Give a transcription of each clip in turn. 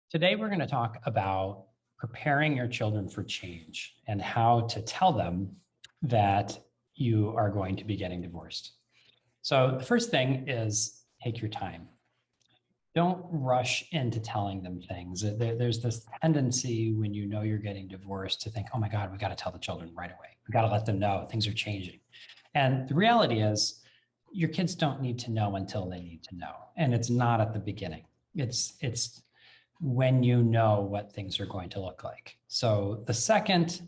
Today, we're going to talk about preparing your children for change and how to tell them that you are going to be getting divorced. So the first thing is take your time. Don't rush into telling them things. There's this tendency when you know you're getting divorced to think, oh my God, we got to tell the children right away. We got to let them know things are changing. And the reality is your kids don't need to know until they need to know. And it's not at the beginning. It's when you know what things are going to look like. So the second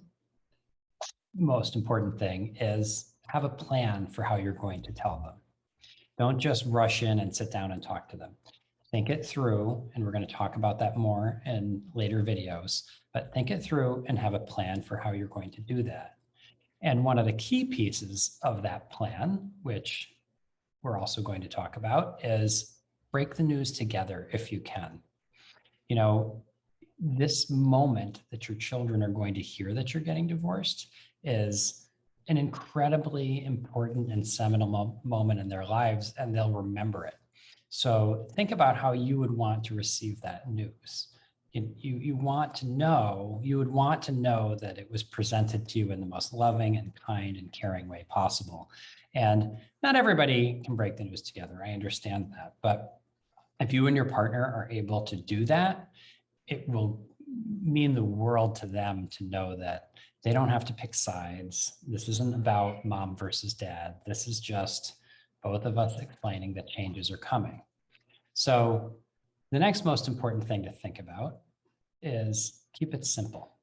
most important thing is have a plan for how you're going to tell them. Don't just rush in and sit down and talk to them. Think it through, and we're going to talk about that more in later videos, but think it through and have a plan for how you're going to do that. And one of the key pieces of that plan, which we're also going to talk about, is break the news together if you can. You know, this moment that your children are going to hear that you're getting divorced is an incredibly important and seminal moment in their lives, and they'll remember it. So think about how you would want to receive that news. You would want to know that it was presented to you in the most loving and kind and caring way possible. And not everybody can break the news together. I understand that. But if you and your partner are able to do that, it will mean the world to them to know that they don't have to pick sides. This isn't about mom versus dad. This is just both of us explaining that changes are coming. So the next most important thing to think about is keep it simple.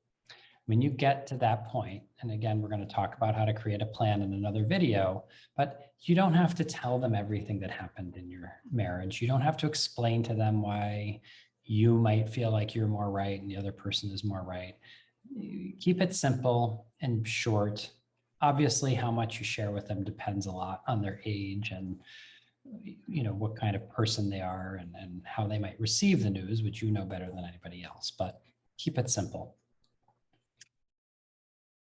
When you get to that point, and again, we're going to talk about how to create a plan in another video, but you don't have to tell them everything that happened in your marriage. You don't have to explain to them why you might feel like you're more right and the other person is more right. Keep it simple and short. Obviously, how much you share with them depends a lot on their age and what kind of person they are and how they might receive the news, which you know better than anybody else, but keep it simple.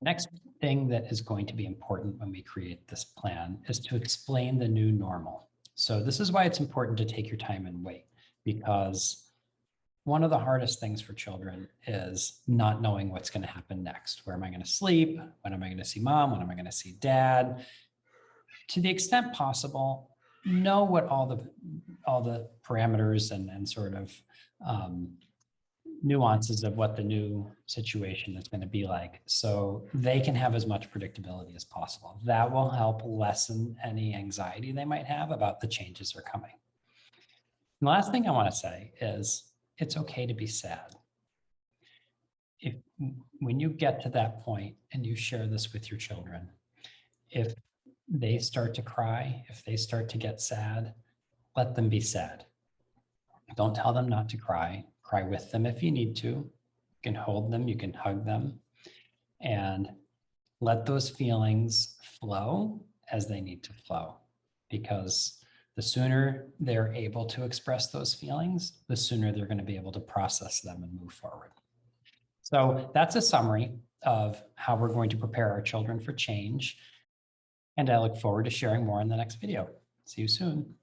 Next thing that is going to be important when we create this plan is to explain the new normal. So this is why it's important to take your time and wait, because one of the hardest things for children is not knowing what's going to happen next. Where am I going to sleep? When am I going to see mom? When am I going to see dad? To the extent possible, know what all the parameters and sort of nuances of what the new situation is going to be like, so they can have as much predictability as possible. That will help lessen any anxiety they might have about the changes are coming. And the last thing I want to say is it's okay to be sad. When you get to that point and you share this with your children, if they start to cry, if they start to get sad, let them be sad. Don't tell them not to cry. Cry with them if you need to. You can hold them, you can hug them, and let those feelings flow as they need to flow. Because the sooner they're able to express those feelings, the sooner they're going to be able to process them and move forward. So that's a summary of how we're going to prepare our children for change. And I look forward to sharing more in the next video. See you soon.